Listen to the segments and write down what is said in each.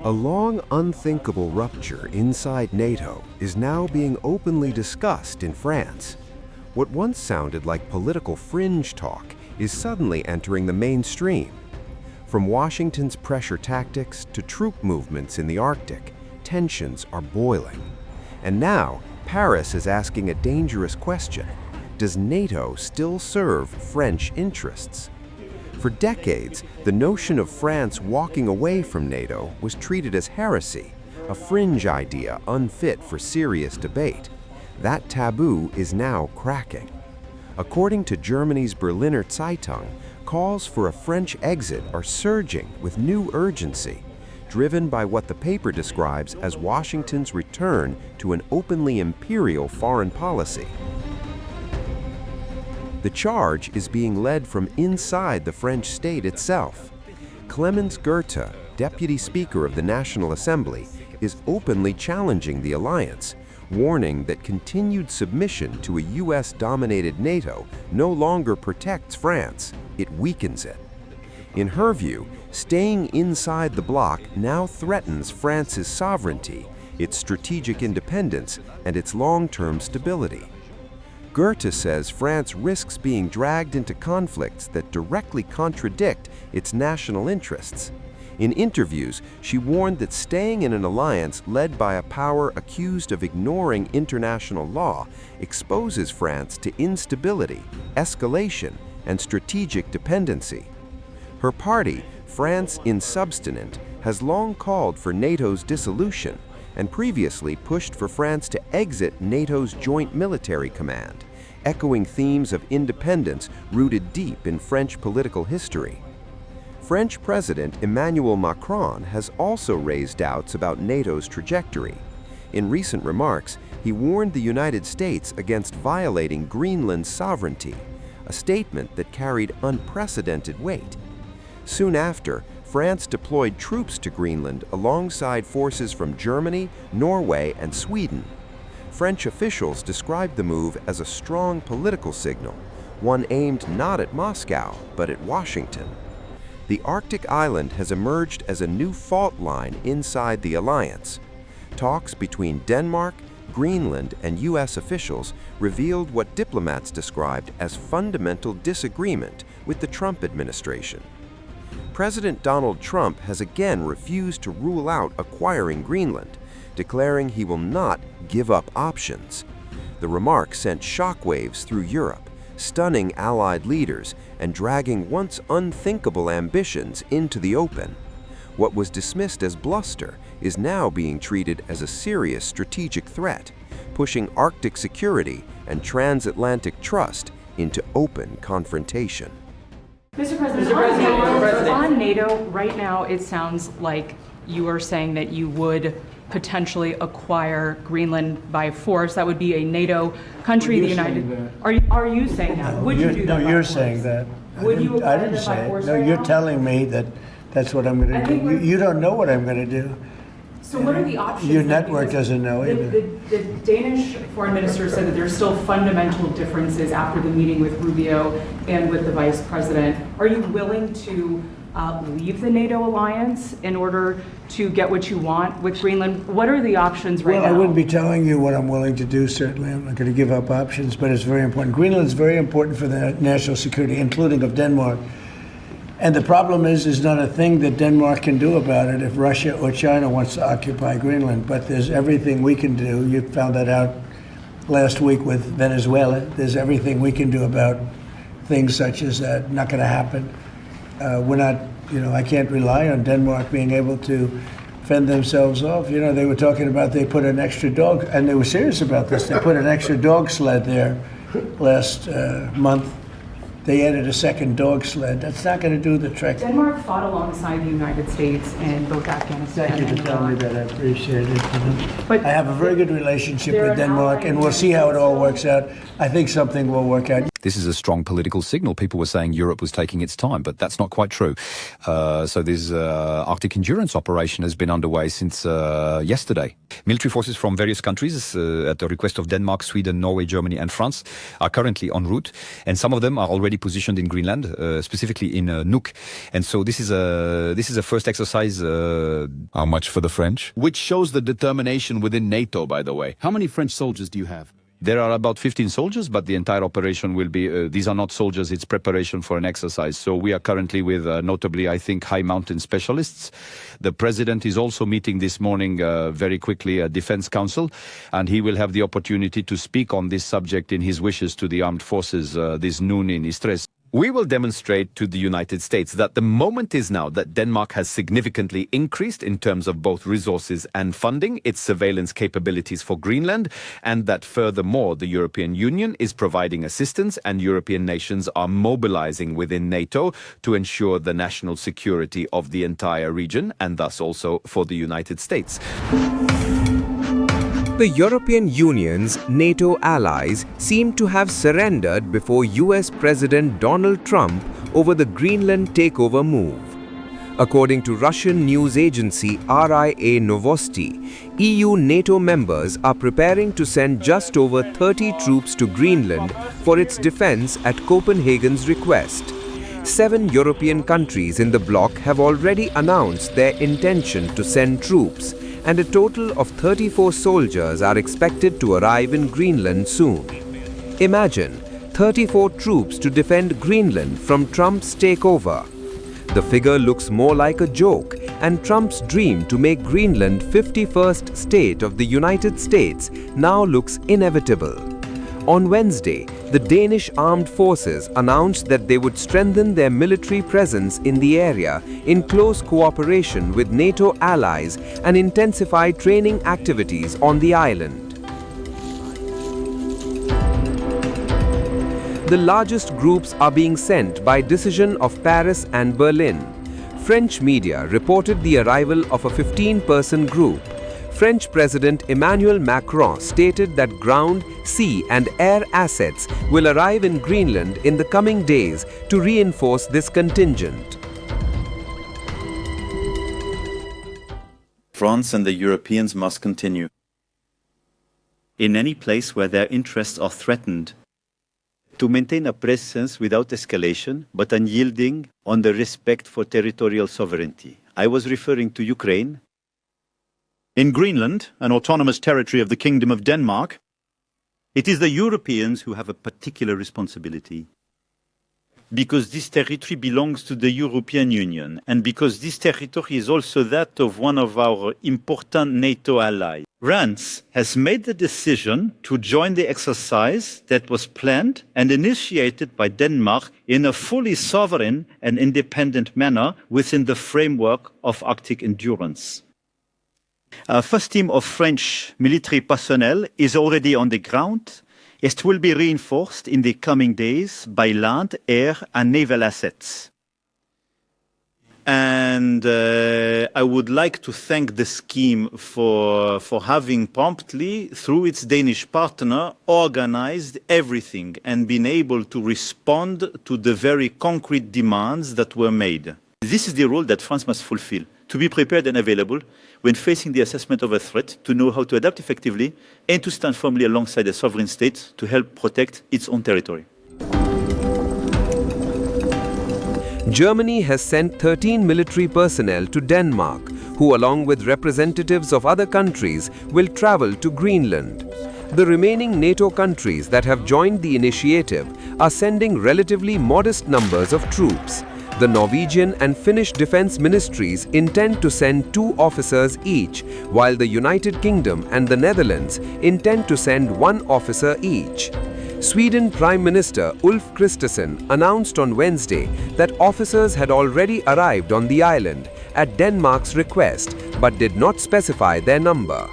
A long, unthinkable rupture inside NATO is now being openly discussed in France. What once sounded like political fringe talk is suddenly entering the mainstream. From Washington's pressure tactics to troop movements in the Arctic, tensions are boiling. And now, Paris is asking a dangerous question. Does NATO still serve French interests? For decades, the notion of France walking away from NATO was treated as heresy, a fringe idea unfit for serious debate. That taboo is now cracking. According to Germany's Berliner Zeitung, calls for a French exit are surging with new urgency, driven by what the paper describes as Washington's return to an openly imperial foreign policy. The charge is being led from inside the French state itself. Clemens Goethe, Deputy Speaker of the National Assembly, is openly challenging the alliance, warning that continued submission to a US-dominated NATO no longer protects France, it weakens it. In her view, staying inside the bloc now threatens France's sovereignty, its strategic independence, and its long-term stability. Goethe says France risks being dragged into conflicts that directly contradict its national interests. In interviews, she warned that staying in an alliance led by a power accused of ignoring international law exposes France to instability, escalation, and strategic dependency. Her party, France Insubstanent, has long called for NATO's dissolution and previously pushed for France to exit NATO's Joint Military Command, echoing themes of independence rooted deep in French political history. French President Emmanuel Macron has also raised doubts about NATO's trajectory. In recent remarks, he warned the United States against violating Greenland's sovereignty, a statement that carried unprecedented weight. Soon after, France deployed troops to Greenland alongside forces from Germany, Norway, and Sweden. French officials described the move as a strong political signal, one aimed not at Moscow, but at Washington. The Arctic island has emerged as a new fault line inside the alliance. Talks between Denmark, Greenland, and US officials revealed what diplomats described as fundamental disagreement with the Trump administration. President Donald Trump has again refused to rule out acquiring Greenland, declaring he will not give up options. The remark sent shockwaves through Europe, stunning Allied leaders and dragging once unthinkable ambitions into the open. What was dismissed as bluster is now being treated as a serious strategic threat, pushing Arctic security and transatlantic trust into open confrontation. Mr. President, on NATO, right now it sounds like you are saying that you would potentially acquire Greenland by force. That would be a NATO country. The United. Are you saying that? Would you do that? No, you're saying that. Would you I acquire didn't it by say force? it. No, you're telling me that that's what I'm going to do. You don't know what I'm going to do. So what are the options? Your network doesn't know either. The Danish foreign minister said that there's still fundamental differences after the meeting with Rubio and with the vice president. Are you willing to leave the NATO alliance in order to get what you want with Greenland? What are the options right now? Well, I wouldn't be telling you what I'm willing to do, certainly. I'm not going to give up options, but it's very important. Greenland's very important for the national security, including of Denmark. And the problem is, there's not a thing that Denmark can do about it if Russia or China wants to occupy Greenland. But there's everything we can do. You found that out last week with Venezuela. There's everything we can do about things such as that. Not going to happen. We're not, I can't rely on Denmark being able to fend themselves off. They were talking about they put an extra dog, and they were serious about this. They put an extra dog sled there last month. They added a second dog sled. That's not going to do the trick. Denmark fought alongside the United States in both Afghanistan Thank you and for telling me that. I appreciate it. But I have a very good relationship with Denmark, and we'll see how it all works out. I think something will work out. This is a strong political signal. People were saying Europe was taking its time, but that's not quite true. So this Arctic endurance operation has been underway since yesterday. Military forces from various countries, at the request of Denmark, Sweden, Norway, Germany and France, are currently en route. And some of them are already positioned in Greenland, specifically in Nuuk. And so this is a first exercise. How much for the French? Which shows the determination within NATO, by the way. How many French soldiers do you have? There are about 15 soldiers, but the entire operation will be, these are not soldiers, it's preparation for an exercise. So we are currently with, notably, I think, high mountain specialists. The president is also meeting this morning, very quickly, a defense council, and he will have the opportunity to speak on this subject in his wishes to the armed forces this noon in Istres. We will demonstrate to the United States that the moment is now that Denmark has significantly increased in terms of both resources and funding its surveillance capabilities for Greenland, and that furthermore the European Union is providing assistance and European nations are mobilizing within NATO to ensure the national security of the entire region and thus also for the United States. The European Union's NATO allies seem to have surrendered before US President Donald Trump over the Greenland takeover move. According to Russian news agency RIA Novosti, EU NATO members are preparing to send just over 30 troops to Greenland for its defense at Copenhagen's request. 7 European countries in the bloc have already announced their intention to send troops, and a total of 34 soldiers are expected to arrive in Greenland soon. Imagine 34 troops to defend Greenland from Trump's takeover. The figure looks more like a joke, and Trump's dream to make Greenland 51st state of the United States now looks inevitable. On Wednesday, the Danish armed forces announced that they would strengthen their military presence in the area in close cooperation with NATO allies and intensify training activities on the island. The largest groups are being sent by decision of Paris and Berlin. French media reported the arrival of a 15-person group. French President Emmanuel Macron stated that ground, sea and air assets will arrive in Greenland in the coming days to reinforce this contingent. France and the Europeans must continue. In any place where their interests are threatened, to maintain a presence without escalation, but unyielding on the respect for territorial sovereignty. I was referring to Ukraine. In Greenland, an autonomous territory of the Kingdom of Denmark, It is the Europeans who have a particular responsibility, because this territory belongs to the European Union, and because this territory is also that of one of our important NATO allies. France has made the decision to join the exercise that was planned and initiated by Denmark in a fully sovereign and independent manner within the framework of Arctic endurance. Our first team of French military personnel is already on the ground. It will be reinforced in the coming days by land, air, and naval assets. And I would like to thank the scheme for having promptly, through its Danish partner, organized everything and been able to respond to the very concrete demands that were made. This is the role that France must fulfill, to be prepared and available when facing the assessment of a threat, to know how to adapt effectively, and to stand firmly alongside a sovereign state to help protect its own territory. Germany has sent 13 military personnel to Denmark, who along with representatives of other countries will travel to Greenland. The remaining NATO countries that have joined the initiative are sending relatively modest numbers of troops. The Norwegian and Finnish defense ministries intend to send 2 officers each, while the United Kingdom and the Netherlands intend to send 1 officer each. Sweden Prime Minister Ulf Kristersson announced on Wednesday that officers had already arrived on the island at Denmark's request, but did not specify their number.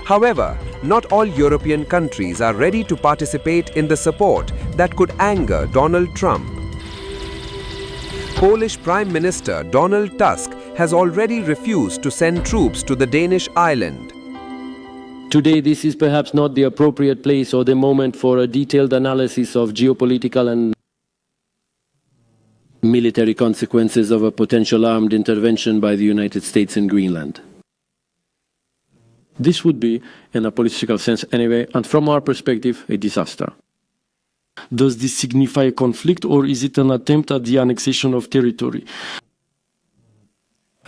However, not all European countries are ready to participate in the support that could anger Donald Trump. Polish Prime Minister Donald Tusk has already refused to send troops to the Danish island. Today, this is perhaps not the appropriate place or the moment for a detailed analysis of geopolitical and military consequences of a potential armed intervention by the United States in Greenland. This would be, in a political sense anyway, and from our perspective, a disaster. Does this signify a conflict, or is it an attempt at the annexation of territory?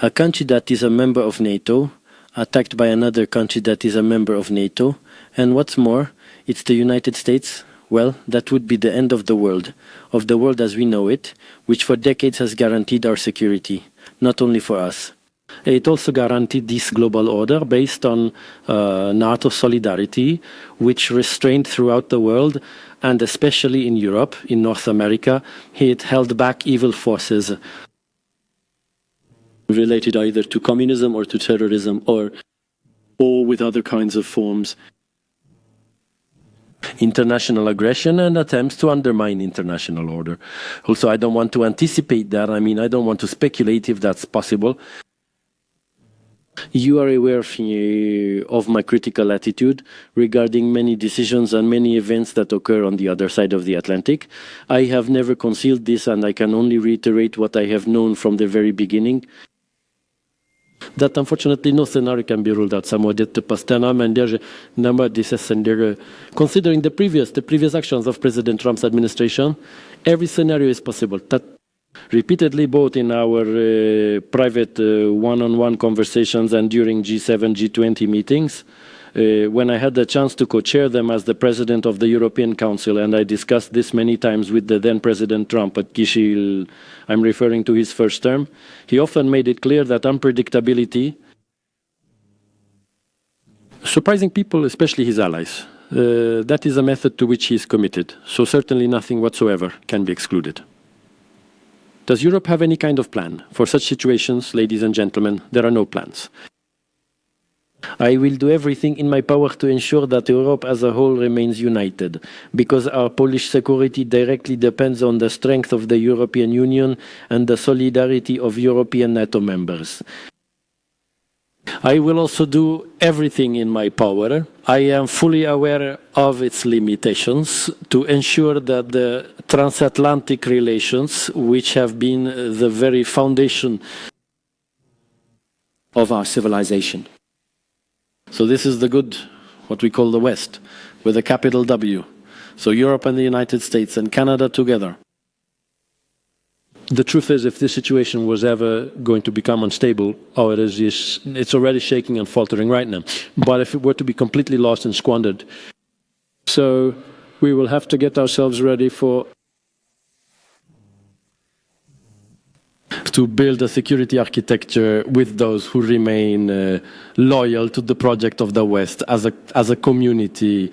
A country that is a member of NATO, attacked by another country that is a member of NATO, and what's more, it's the United States, well, that would be the end of the world as we know it, which for decades has guaranteed our security, not only for us. It also guaranteed this global order based on NATO solidarity, which restrained throughout the world, and especially in Europe, in North America, it held back evil forces related either to communism or to terrorism or with other kinds of forms. International aggression and attempts to undermine international order. Also, I don't want to anticipate that. I mean, I don't want to speculate if that's possible. You are aware of my critical attitude regarding many decisions and many events that occur on the other side of the Atlantic. I have never concealed this, and I can only reiterate what I have known from the very beginning. That unfortunately no scenario can be ruled out. Considering the previous actions of President Trump's administration, every scenario is possible. That repeatedly, both in our private one-on-one conversations and during G7, G20 meetings, when I had the chance to co-chair them as the president of the European Council, and I discussed this many times with the then President Trump at Kishil, I'm referring to his first term, he often made it clear that unpredictability, surprising people, especially his allies, that is a method to which he is committed. So certainly nothing whatsoever can be excluded. Does Europe have any kind of plan? For such situations, ladies and gentlemen, there are no plans. I will do everything in my power to ensure that Europe as a whole remains united, because our Polish security directly depends on the strength of the European Union and the solidarity of European NATO members. I will also do everything in my power. I am fully aware of its limitations to ensure that the transatlantic relations, which have been the very foundation of our civilization. So this is the good, what we call the West, with a capital W. So Europe and the United States and Canada together. The truth is, if this situation was ever going to become unstable, it's already shaking and faltering right now. But if it were to be completely lost and squandered, so we will have to get ourselves ready to build a security architecture with those who remain loyal to the project of the West as a community